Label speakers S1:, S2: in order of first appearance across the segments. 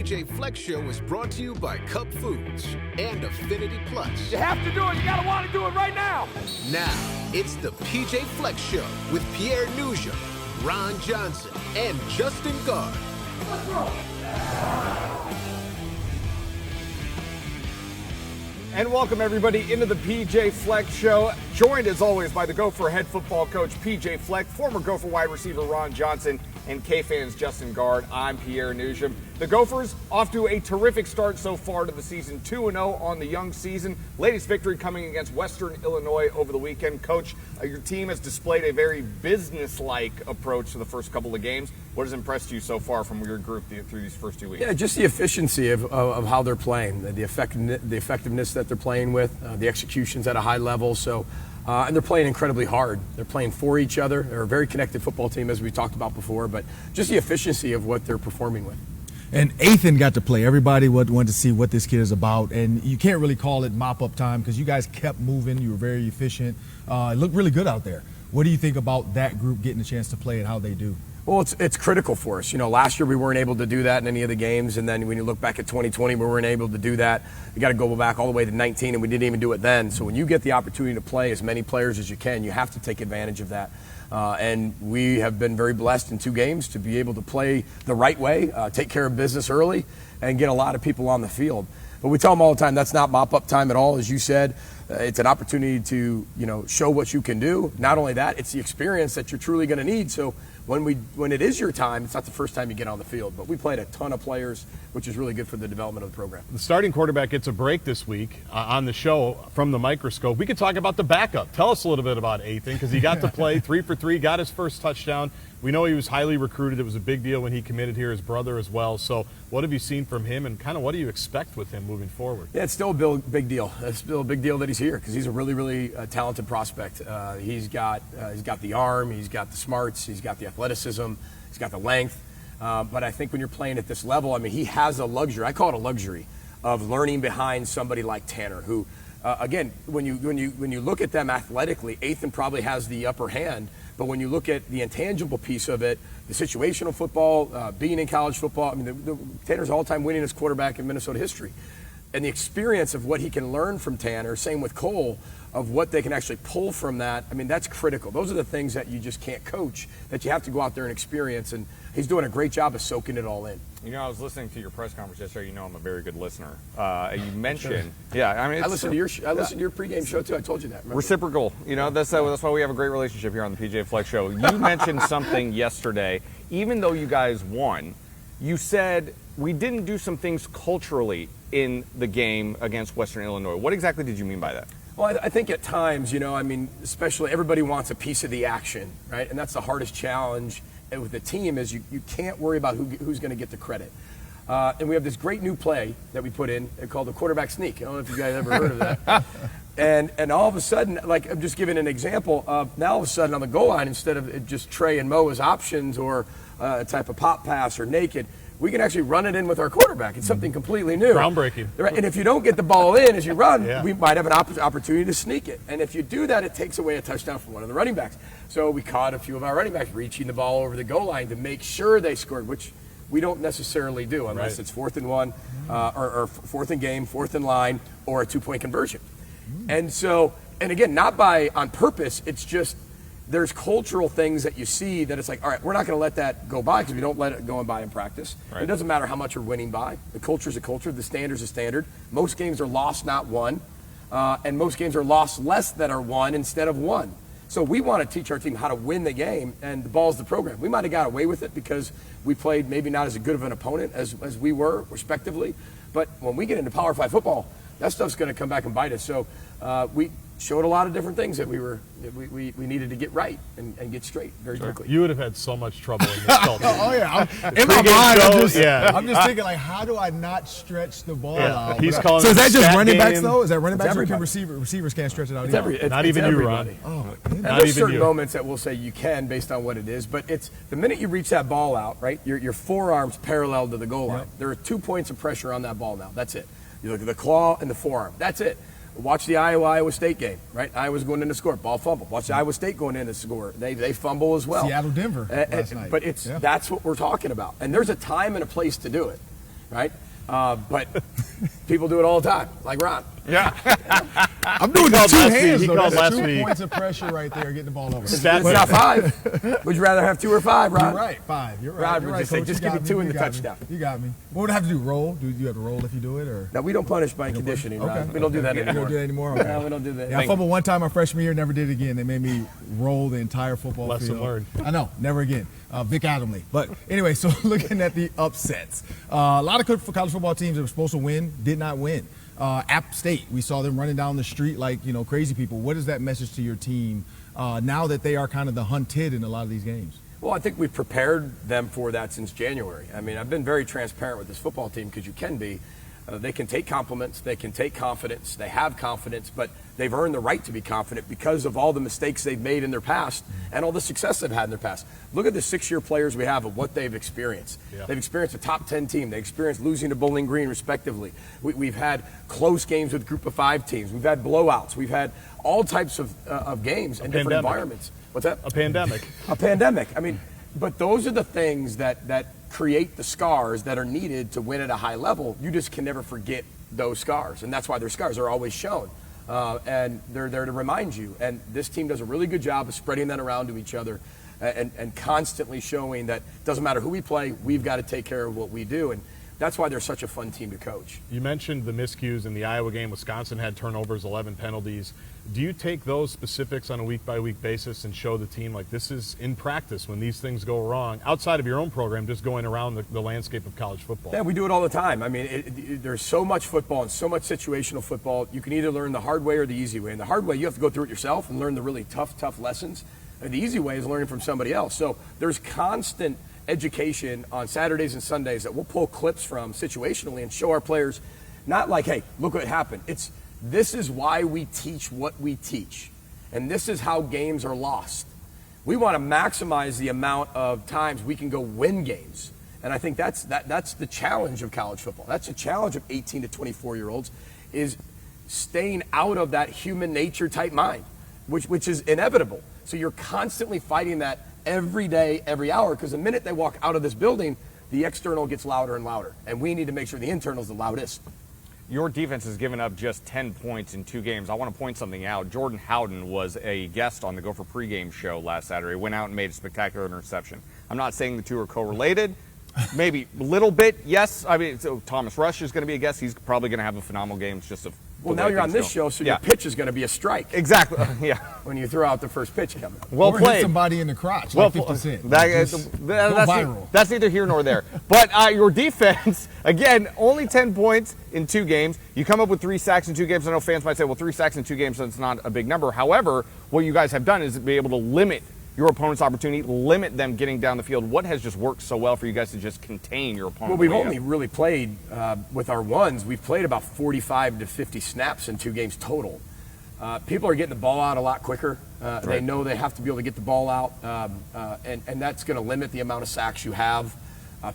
S1: PJ Fleck Show is brought to you by Cup Foods and Affinity Plus.
S2: You have to do it. You got to want to do it right now.
S1: Now, it's the PJ Fleck Show with Pierre Nugent, Ron Johnson, and Justin Gard.
S2: Let's roll.
S3: And welcome everybody into the PJ Fleck Show, joined as always by the Gopher head football coach PJ Fleck, former Gopher wide receiver Ron Johnson, and K-Fans Justin Gard. I'm Pierre Nugent. The Gophers off to a terrific start so far to the season, 2-0 on the young season. Latest victory coming against Western Illinois over the weekend. Coach, your team has displayed a very business-like approach to the first couple of games. What has impressed you so far from your group through these first 2 weeks?
S4: Yeah, just the efficiency of how they're playing, the effectiveness that they're playing with, the executions at a high level. So, and they're playing incredibly hard. They're playing for each other. They're a very connected football team, as we talked about before, but just the efficiency of what they're performing with.
S5: And Ethan got to play. Everybody wanted to see what this kid is about, and you can't really call it mop-up time because you guys kept moving. You were very efficient. It looked really good out there. What do you think about that group getting a chance to play and how they do?
S4: Well, it's critical for us. You know, last year we weren't able to do that in any of the games, and then when you look back at 2020, we weren't able to do that. You got to go back all the way to 19, and we didn't even do it then. So when you get the opportunity to play as many players as you can, you have to take advantage of that. And we have been very blessed in 2 games to be able to play the right way, take care of business early, and get a lot of people on the field. But we tell them all the time, that's not mop-up time at all, as you said. It's an opportunity to, show what you can do. Not only that, it's the experience that you're truly going to need. So when it is your time, it's not the first time you get on the field. But we played a ton of players, which is really good for the development of the program.
S6: The starting quarterback gets a break this week on the show from the microscope. We could talk about the backup. Tell us a little bit about Ethan, because he got to play 3 for 3, got his first touchdown. We know he was highly recruited. It was a big deal when he committed here, his brother as well. So what have you seen from him, and kind of what do you expect with him moving forward?
S4: Yeah, it's still a big deal. It's still a big deal that he's here because he's a really, really talented prospect. He's got the arm, he's got the smarts, he's got the athleticism, he's got the length. But I think when you're playing at this level, I mean, he has a luxury. I call it a luxury of learning behind somebody like Tanner, who, again, when you look at them athletically, Ethan probably has the upper hand. But when you look at the intangible piece of it, the situational football, being in college football, I mean, Tanner's all-time winningest quarterback in Minnesota history. And the experience of what he can learn from Tanner, same with Cole, of what they can actually pull from that, I mean, that's critical. Those are the things that you just can't coach, that you have to go out there and experience. And he's doing a great job of soaking it all in.
S7: You know, I was listening to your press conference yesterday. You know, I'm a very good listener. You mentioned, yeah, I mean,
S4: I listened to your pregame show too. I told you that. Remember?
S7: Reciprocal. You know, that's why we have a great relationship here on the PJ Fleck Show. You mentioned something yesterday. Even though you guys won, you said we didn't do some things culturally in the game against Western Illinois. What exactly did you mean by that?
S4: Well, I think at times, especially everybody wants a piece of the action, right? And that's the hardest challenge with the team is you can't worry about who's going to get the credit. And we have this great new play that we put in called the quarterback sneak. I don't know if you guys ever heard of that. And all of a sudden, like I'm just giving an example of now all of a sudden on the goal line, instead of just Trey and Mo as options or a type of pop pass or naked, we can actually run it in with our quarterback. It's something completely new.
S6: Groundbreaking.
S4: Right? And if you don't get the ball in as you run,
S6: Yeah.
S4: we might have an opportunity to sneak it. And if you do that, it takes away a touchdown from one of the running backs. So we caught a few of our running backs reaching the ball over the goal line to make sure they scored, which we don't necessarily do unless it's 4th and 1 or 4th and game, 4th and line, or a 2-point conversion. And so, and again, not on purpose, it's just there's cultural things that you see that it's like, all right, we're not going to let that go by because we don't let it go by in practice. Right. It doesn't matter how much we're winning by. The culture is a culture. The standard's a standard. Most games are lost, not won. And most games are lost less that are won instead of won. So we want to teach our team how to win the game, and the ball's the program. We might have got away with it because we played maybe not as good of an opponent as we were, respectively. But when we get into Power 5 football, that stuff's going to come back and bite us. So we showed a lot of different things that we needed to get right and get straight very quickly.
S6: You would have had so much trouble in this culture.
S5: Oh yeah, in my mind, I'm just thinking like, how do I not stretch the ball out?
S6: He's calling.
S5: So is that just
S6: stat
S5: running backs
S6: game.
S5: though? Is that running backs or can
S4: everybody.
S5: receivers can't stretch it out?
S6: Not even you, Ron.
S5: Oh,
S4: And
S6: Not
S4: there's
S6: even
S4: certain
S6: you.
S4: moments that we'll say you can based on what it is, but it's the minute you reach that ball out, right? Your forearm's parallel to the goal line.
S5: Yep.
S4: There are 2 points of pressure on that ball now. That's it. You look at the claw and the forearm. That's it. Watch the Iowa State game, right? Iowa's going in to score, ball fumble. Watch the Iowa State going in to score. They fumble as well.
S5: Seattle, Denver last night.
S4: But that's what we're talking about. And there's a time and a place to do it. right? But people do it all the time, like Ron.
S7: Yeah.
S5: I'm doing the two hands,
S6: He
S5: though.
S6: called
S5: That's
S6: last
S5: 2
S6: week.
S5: points of pressure right there, getting the ball over.
S4: It's not 5. Would you rather have 2 or 5, Ron?
S5: You're right, 5. You're right.
S4: Rod
S5: You're
S4: would
S5: right,
S4: just say,
S5: Coach.
S4: just
S5: You
S4: give me
S5: got
S4: 2 in
S5: You
S4: the
S5: got
S4: touchdown.
S5: You got me. What would I have to do? Roll? Do you have to roll if you do it, or?
S4: No, we don't punish by conditioning, Ron.
S5: Okay.
S4: We don't do that
S5: You
S4: anymore.
S5: don't do that anymore? Okay.
S4: No, we don't do that.
S5: Yeah, I fumbled one time my freshman year, never did it again. They made me roll the entire football
S6: Lesson
S5: field.
S6: learned.
S5: I know, never again. Vic Adamley. But anyway, so looking at the upsets, a lot of college football teams that were supposed to win did not win. App State, we saw them running down the street like crazy people. What is that message to your team now that they are kind of the hunted in a lot of these games?
S4: Well, I think we've prepared them for that since January. I mean, I've been very transparent with this football team because you can be. They can take compliments, they can take confidence, they have confidence, but they've earned the right to be confident because of all the mistakes they've made in their past and all the success they've had in their past. Look at the 6-year players we have of what they've experienced. Yeah. They've experienced a top 10 team. They've experienced losing to Bowling Green, respectively. We've had close games with group of 5 teams. We've had blowouts. We've had all types of games in different environments. What's that?
S6: A pandemic.
S4: A pandemic. I mean, but those are the things that create the scars that are needed to win at a high level. You just can never forget those scars, and that's why their scars are always shown. And they're there to remind you. And this team does a really good job of spreading that around to each other and constantly showing that it doesn't matter who we play, we've got to take care of what we do. And that's why they're such a fun team to coach.
S6: You mentioned the miscues in the Iowa game. Wisconsin had turnovers, 11 penalties. Do you take those specifics on a week-by-week basis and show the team, like, this is in practice when these things go wrong, outside of your own program, just going around the landscape of college football?
S4: Yeah, we do it all the time. I mean, there's so much football and so much situational football. You can either learn the hard way or the easy way. And the hard way, you have to go through it yourself and learn the really tough lessons. And the easy way is learning from somebody else. So there's constant education on Saturdays and Sundays that we'll pull clips from situationally and show our players, not like, hey, look what happened. It's, this is why we teach what we teach. And this is how games are lost. We want to maximize the amount of times we can go win games. And I think that's the challenge of college football. That's the challenge of 18 to 24-year-olds, is staying out of that human nature type mind, which is inevitable. So you're constantly fighting that every day, every hour, because the minute they walk out of this building, the external gets louder and louder. And we need to make sure the internal is the loudest.
S7: Your defense has given up just 10 points in 2 games. I want to point something out. Jordan Howden was a guest on the Gopher pregame show last Saturday. Went out and made a spectacular interception. I'm not saying the two are correlated. Maybe a little bit, yes. I mean, so Thomas Rush is going to be a guest. He's probably going to have a phenomenal game. It's just a
S4: well, now you're on this show, so your pitch is going to be a strike.
S7: Exactly. Yeah.
S4: When you throw out the first pitch coming.
S7: Well
S5: or
S7: played.
S5: Hit somebody in the crotch.
S7: Well,
S5: like 50 Cent.
S7: That's neither here nor there. But your defense, again, only 10 points in 2 games. You come up with 3 sacks in 2 games. I know fans might say, well, 3 sacks in 2 games, that's not a big number. However, what you guys have done is be able to limit your opponent's opportunity, limit them getting down the field. What has just worked so well for you guys to just contain your opponent?
S4: Well, we've only really played, with our ones, we've played about 45 to 50 snaps in 2 games total. People are getting the ball out a lot quicker. Right. They know they have to be able to get the ball out, and that's going to limit the amount of sacks you have.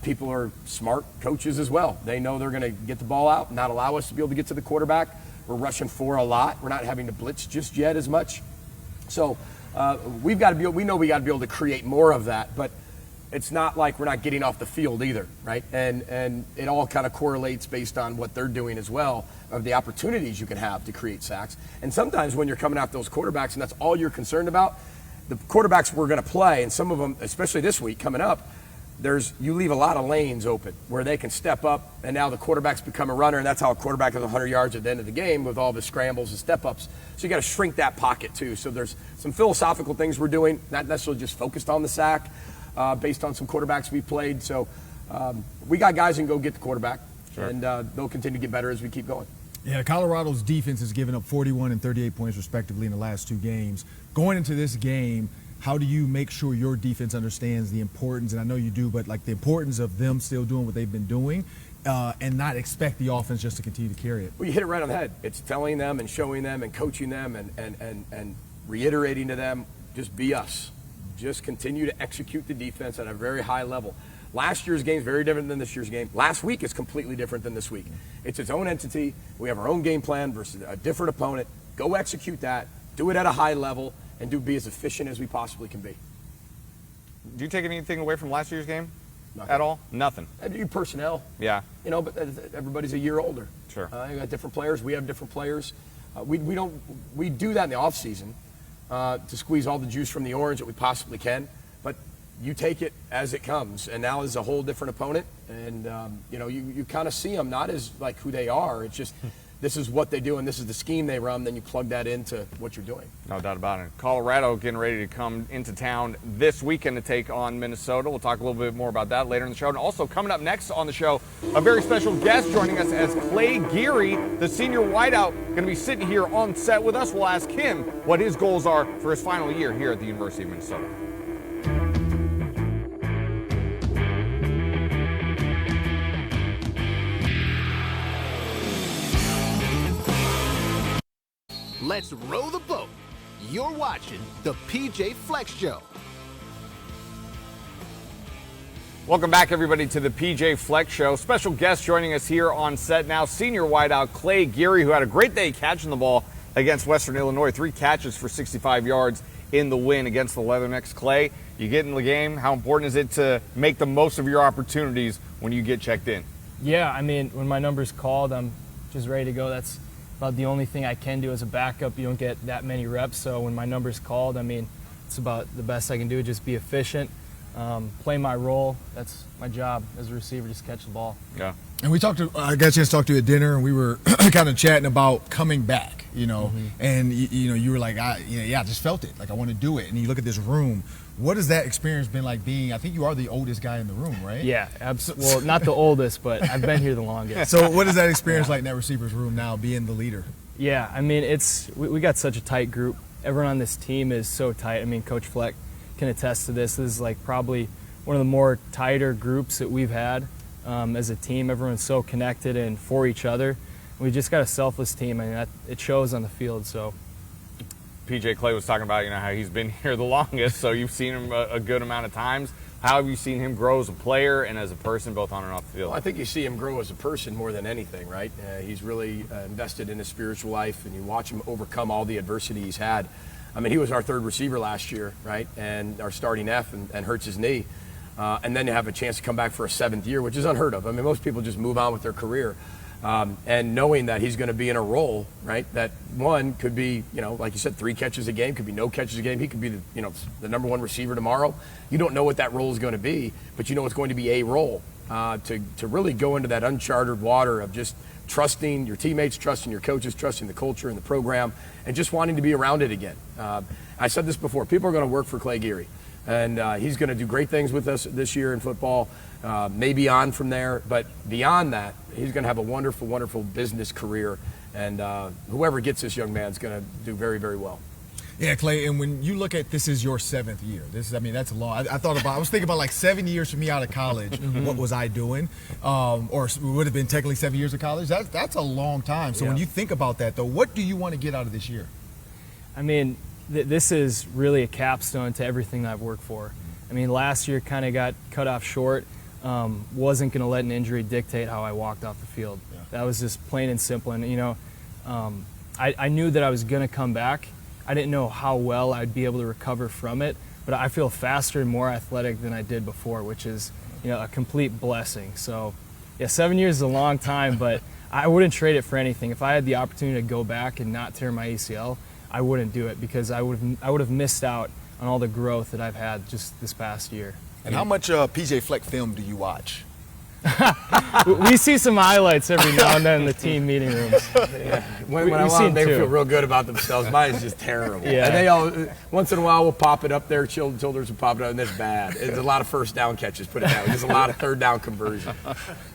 S4: People are smart coaches as well. They know they're going to get the ball out, not allow us to be able to get to the quarterback. We're rushing 4 a lot. We're not having to blitz just yet as much. So we know we got to be able to create more of that, but it's not like we're not getting off the field either, right? And it all kind of correlates based on what they're doing as well, of the opportunities you can have to create sacks. And sometimes when you're coming after those quarterbacks and that's all you're concerned about, the quarterbacks we're going to play, and some of them, especially this week coming up, you leave a lot of lanes open where they can step up, and now the quarterback's become a runner, and that's how a quarterback has 100 yards at the end of the game with all the scrambles and step-ups. So you got to shrink that pocket too. So there's some philosophical things we're doing, not necessarily just focused on the sack, based on some quarterbacks we played. So we got guys who can go get the quarterback, sure. And they'll continue to get better as we keep going.
S5: Yeah, Colorado's defense has given up 41 and 38 points respectively in the last 2 games. Going into this game, how do you make sure your defense understands the importance, and I know you do, but like the importance of them still doing what they've been doing and not expect the offense just to continue to carry it?
S4: Well, you hit it right on the head. It's telling them and showing them and coaching them and reiterating to them, just be us. Just continue to execute the defense at a very high level. Last year's game is very different than this year's game. Last week is completely different than this week. It's its own entity. We have our own game plan versus a different opponent. Go execute that. Do it at a high level. And be as efficient as we possibly can be.
S7: Do you take anything away from last year's game? at all? Nothing.
S4: Your personnel.
S7: Yeah.
S4: You know, but everybody's a year older.
S7: Sure.
S4: You got different players. We have different players. We do that in the off season to squeeze all the juice from the orange that we possibly can. But you take it as it comes, and now is a whole different opponent. And you know, you kind of see them not as like who they are. It's just this is what they do, and this is the scheme they run. Then you plug that into what you're doing.
S7: No doubt about it. Colorado getting ready to come into town this weekend to take on Minnesota. We'll talk a little bit more about that later in the show. And also coming up next on the show, a very special guest joining us as Clay Geary, the senior wideout, going to be sitting here on set with us. We'll ask him what his goals are for his final year here at the University of Minnesota.
S1: Let's row the boat. You're watching the PJ Fleck Show.
S7: Welcome back, everybody, to the PJ Fleck Show. Special guest joining us here on set now, senior wideout Clay Geary, who had a great day catching the ball against Western Illinois. 3 catches for 65 yards in the win against the Leathernecks. Clay, you get in the game. How important is it to make the most of your opportunities when you get checked in?
S8: Yeah, I mean, when my number's called, I'm just ready to go. That's about the only thing I can do as a backup. You don't get that many reps, so when my number's called, I mean, it's about the best I can do, just be efficient, play my role. That's my job as a receiver, just catch the ball.
S7: Yeah.
S5: And I got a chance to talk to you at dinner, and we were kind of chatting about coming back, you know, and you were like, I just felt it, like I want to do it. And you look at this room. What has that experience been like being, I think you are the oldest guy in the room, right?
S8: Yeah, absolutely. Well, not the oldest, but I've been here the longest.
S5: So what is that experience like in that receiver's room now, being the leader?
S8: Yeah, I mean, we got such a tight group. Everyone on this team is so tight. I mean, Coach Fleck can attest to this. This is like probably one of the more tighter groups that we've had as a team. Everyone's so connected and for each other. We just got a selfless team. I mean, it shows on the field, so.
S7: PJ, Clay was talking about, how he's been here the longest, so you've seen him a good amount of times. How have you seen him grow as a player and as a person, both on and off the field?
S4: Well, I think you see him grow as a person more than anything, right? He's really invested in his spiritual life, and you watch him overcome all the adversity he's had. I mean, he was our 3rd receiver last year, right? And our starting F and hurts his knee. And then you have a chance to come back for a 7th year, which is unheard of. I mean, most people just move on with their career. And knowing that he's going to be in a role, right, that one could be, like you said, 3 catches a game, could be no catches a game. He could be the number 1 receiver tomorrow. You don't know what that role is going to be, but you know it's going to be a role to really go into that uncharted water of just trusting your teammates, trusting your coaches, trusting the culture and the program, and just wanting to be around it again. I said this before, people are going to work for Clay Geary. And he's going to do great things with us this year in football, maybe on from there. But beyond that, he's going to have a wonderful, wonderful business career. And whoever gets this young man is going to do very, very well.
S5: Yeah, Clay, and when you look at this is your 7th year. That's a long. I was thinking about like 7 years for me out of college. What was I doing? Or it would have been technically 7 years of college. That's a long time. So when you think about that, though, what do you want to get out of this year?
S8: I mean, this is really a capstone to everything that I've worked for. I mean, last year kind of got cut off short. Wasn't going to let an injury dictate how I walked off the field. Yeah. That was just plain and simple. And, I knew that I was going to come back. I didn't know how well I'd be able to recover from it, but I feel faster and more athletic than I did before, which is, a complete blessing. So, yeah, 7 years is a long time, but I wouldn't trade it for anything. If I had the opportunity to go back and not tear my ACL, I wouldn't do it because I would have missed out on all the growth that I've had just this past year.
S5: And how much PJ Fleck film do you watch?
S8: We see some highlights every now and then in the team meeting rooms.
S4: Yeah. When I'm on, they feel real good about themselves. Mine is just terrible.
S8: Yeah.
S4: And they all, once in a while, we'll pop it up there. Childers will pop it up, and it's bad. It's a lot of 1st down catches, put it that way. There's a lot of 3rd down conversion.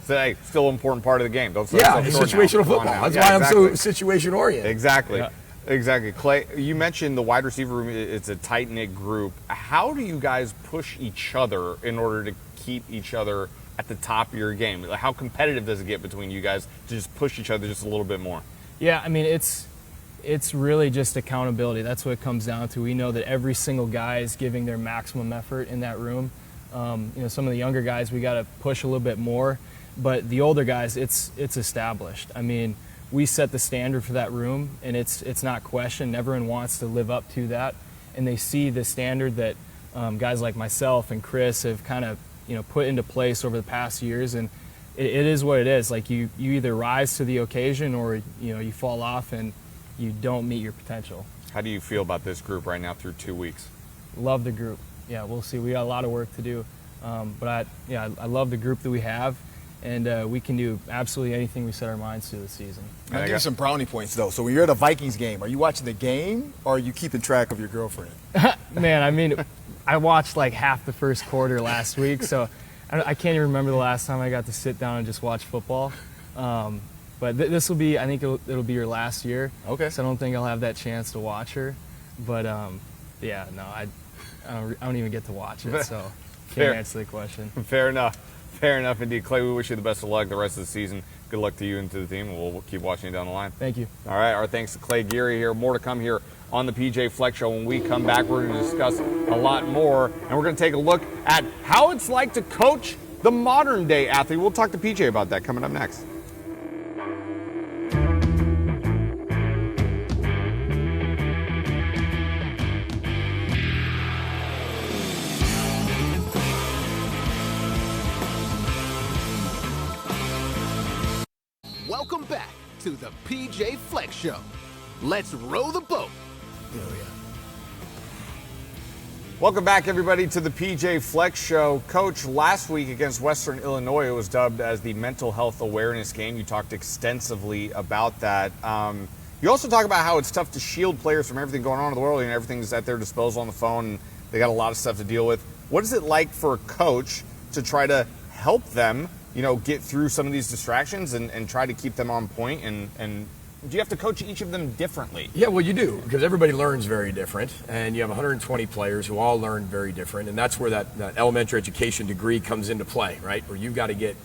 S7: So, hey, still an important part of the game. Don't
S4: situational football. That's why I'm so situation oriented.
S7: Exactly.
S8: Yeah.
S7: Exactly. Clay, you mentioned the wide receiver room. It's a tight-knit group. How do you guys push each other in order to keep each other at the top of your game? How competitive does it get between you guys to just push each other just a little bit more?
S8: Yeah, I mean, it's really just accountability. That's what it comes down to. We know that every single guy is giving their maximum effort in that room. Some of the younger guys, we got to push a little bit more. But the older guys, it's established. I mean, we set the standard for that room, and it's not questioned. Everyone wants to live up to that, and they see the standard that guys like myself and Chris have kind of put into place over the past years, and it is what it is. Like you either rise to the occasion or you fall off and you don't meet your potential.
S7: How do you feel about this group right now through 2 weeks?
S8: Love the group. Yeah, we'll see. We got a lot of work to do, but I love the group that we have, and we can do absolutely anything we set our minds to this season.
S9: I'll give you some brownie points though. So when you're at a Vikings game, are you watching the game or are you keeping track of your girlfriend?
S8: Man, I mean, I watched like half the first quarter last week, so I can't even remember the last time I got to sit down and just watch football. But this will be, I think it'll be your last year.
S9: Okay.
S8: So I don't think I'll have that chance to watch her. But yeah, no, I don't even get to watch it, so can't answer the question.
S7: Fair enough. Fair enough indeed. Clay, we wish you the best of luck the rest of the season. Good luck to you and to the team. We'll keep watching you down the line.
S8: Thank you.
S7: All right, our thanks to Clay Geary here. More to come here on the PJ Fleck Show. When we come back, we're going to discuss a lot more, and we're going to take a look at how it's like to coach the modern day athlete. We'll talk to PJ about that coming up next.
S1: Welcome back to the PJ Fleck Show. Let's row the boat.
S7: Welcome back, everybody, to the PJ Fleck Show. Coach, last week against Western Illinois, it was dubbed as the mental health awareness game. You talked extensively about that. You also talk about how it's tough to shield players from everything going on in the world, and everything's at their disposal on the phone, and they got a lot of stuff to deal with. What is it like for a coach to try to help them, get through some of these distractions and try to keep them on point? And do you have to coach each of them differently?
S4: Yeah, well, you do, because everybody learns very different, and you have 120 players who all learn very different, and that's where that elementary education degree comes into play, right? Where you got to get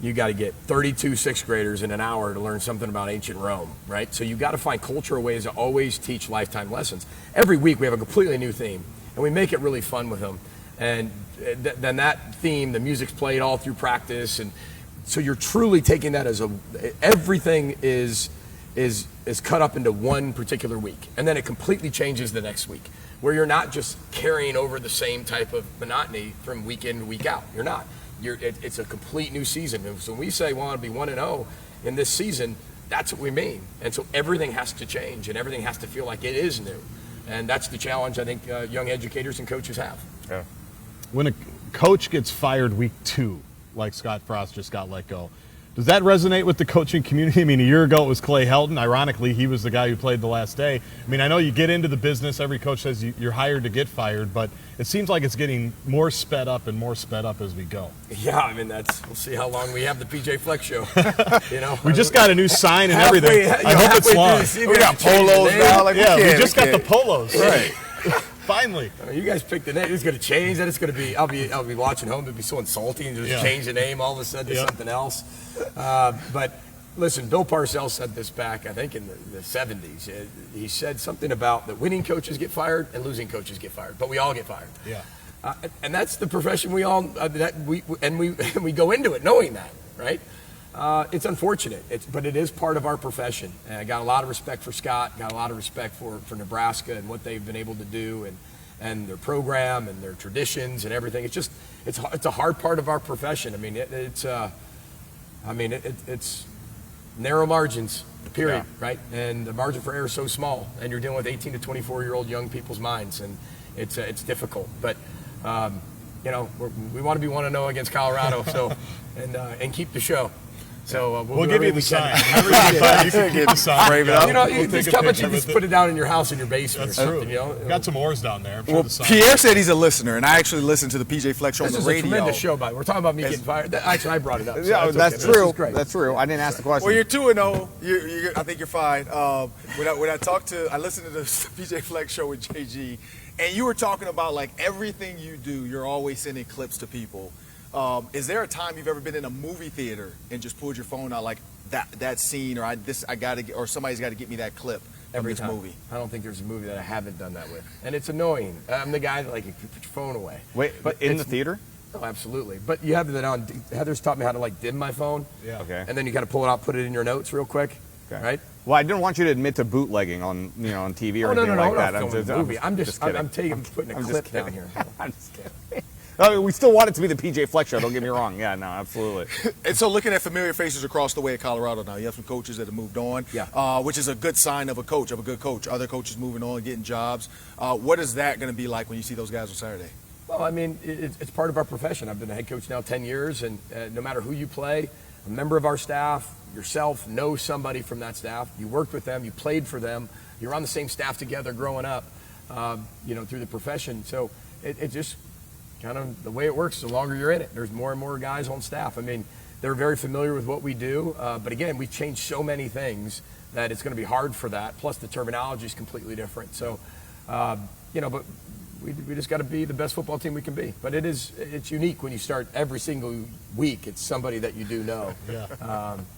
S4: 32 sixth graders in an hour to learn something about ancient Rome, right? So you got to find cultural ways to always teach lifetime lessons. Every week we have a completely new theme, and we make it really fun with them. And then that theme, the music's played all through practice, and so you're truly taking that as everything is cut up into one particular week, and then it completely changes the next week, where you're not just carrying over the same type of monotony from week in to week out. You're not. It's a complete new season. And so when we say we want to be 1-0 in this season, that's what we mean. And so everything has to change, and everything has to feel like it is new. And that's the challenge I think young educators and coaches have.
S6: Yeah. When a coach gets fired week 2, like Scott Frost just got let go, does that resonate with the coaching community? I mean, a year ago it was Clay Helton. Ironically, he was the guy who played the last day. I mean, I know you get into the business. Every coach says you're hired to get fired, but it seems like it's getting more sped up and more sped up as we go.
S4: Yeah, I mean, we'll see how long we have the PJ Fleck Show.
S6: We just got a new sign and everything. I hope it's long.
S9: We got polos now.
S6: We just got the polos.
S9: Right.
S6: Finally.
S4: You guys picked the name. It's going to change. Then it's going to be. I'll be watching home. It'd be so insulting to just change the name all of a sudden to something else. But listen, Bill Parcells said this back, I think, in the 70s. He said something about that winning coaches get fired and losing coaches get fired, but we all get fired.
S6: Yeah.
S4: And that's the profession we go into it knowing that, right? It's unfortunate, but it is part of our profession. And I got a lot of respect for Scott, got a lot of respect for Nebraska and what they've been able to do, and their program and their traditions and everything. It's a hard part of our profession. I mean, it's narrow margins, period, right? And the margin for error is so small, and you're dealing with 18 to 24-year-old young people's minds, and it's difficult. But we want to be 1-0 against Colorado, so and keep the show. So
S6: we'll give you the sign.
S9: You can get the sign. Brave it up.
S4: How about you just put it down in your house in your basement?
S6: That's
S4: or something,
S6: true. Got some oars down there. I'm sure
S9: Well,
S6: the sign.
S9: Pierre said he's a listener, and I actually listened to the PJ Fleck Show on
S4: This
S9: the
S4: is
S9: radio.
S4: a tremendous show, by the way. We're talking about me getting fired. Actually, I brought it up. So
S7: Yeah, that's
S4: okay. This
S7: true.
S4: is great.
S7: That's true. I didn't ask the question.
S9: Well, you're 2-0. I think you're fine. When I listened to the PJ Fleck Show with JG, and you were talking about like everything you do, you're always sending clips to people. Is there a time you've ever been in a movie theater and just pulled your phone out like that scene, or or somebody's got to get me that clip from this movie?
S4: I don't think there's a movie that I haven't done that with, and it's annoying. I'm the guy that you put your phone away.
S7: Wait, but in the theater?
S4: Oh, absolutely. But you have that on. Heather's taught me how to dim my phone.
S6: Yeah.
S7: Okay.
S4: And then you got to pull it out, put it in your notes real quick.
S7: Okay.
S4: Right.
S7: Well, I didn't want you to admit to bootlegging on TV or anything like that.
S4: I'm just putting a clip
S7: kidding.
S4: down here.
S7: I'm just kidding. We still want it to be the PJ Fleck Show. Don't get me wrong. Yeah, no, absolutely.
S9: And so looking at familiar faces across the way at Colorado now, you have some coaches that have moved on, which is a good sign of a coach, of a good coach. Other coaches moving on, getting jobs. What is that going to be like when you see those guys on Saturday?
S4: Well, I mean, it's part of our profession. I've been a head coach now 10 years, and no matter who you play, a member of our staff, yourself, know somebody from that staff. You worked with them, you played for them, you're on the same staff together growing up, through the profession. So it just kind of the way it works, the longer you're in it, there's more and more guys on staff. I mean, they're very familiar with what we do, but again, we've changed so many things that it's going to be hard for that. Plus, the terminology is completely different. So, but we just got to be the best football team we can be. But it's unique when you start every single week. It's somebody that you do know.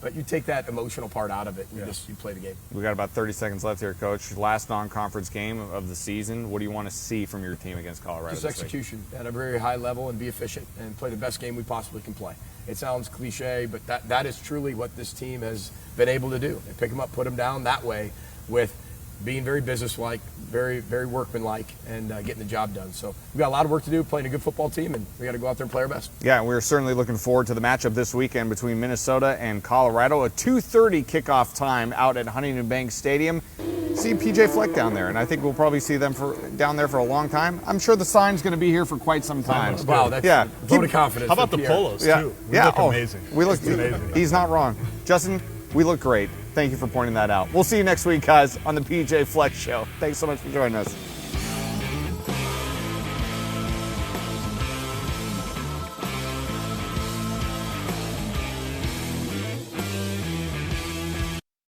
S4: But you take that emotional part out of it. And you play the game.
S7: We got about 30 seconds left here, Coach. Last non-conference game of the season. What do you want to see from your team against Colorado?
S4: Just execution at a very high level and be efficient and play the best game we possibly can play. It sounds cliche, but that is truly what this team has been able to do. They pick them up, put them down that way with being very businesslike, very, very workmanlike, and getting the job done. So we've got a lot of work to do, playing a good football team, and we got to go out there and play our best.
S7: Yeah, we're certainly looking forward to the matchup this weekend between Minnesota and Colorado. A 2:30 kickoff time out at Huntington Bank Stadium. See PJ Fleck down there, and I think we'll probably see them down there for a long time. I'm sure the sign's going to be here for quite some time.
S4: Wow, that's a vote of confidence.
S6: How about the polos, too? We look amazing.
S7: We look amazing. He's not wrong. Justin, we look great. Thank you for pointing that out. We'll see you next week, guys, on the PJ Fleck Show. Thanks so much for joining us.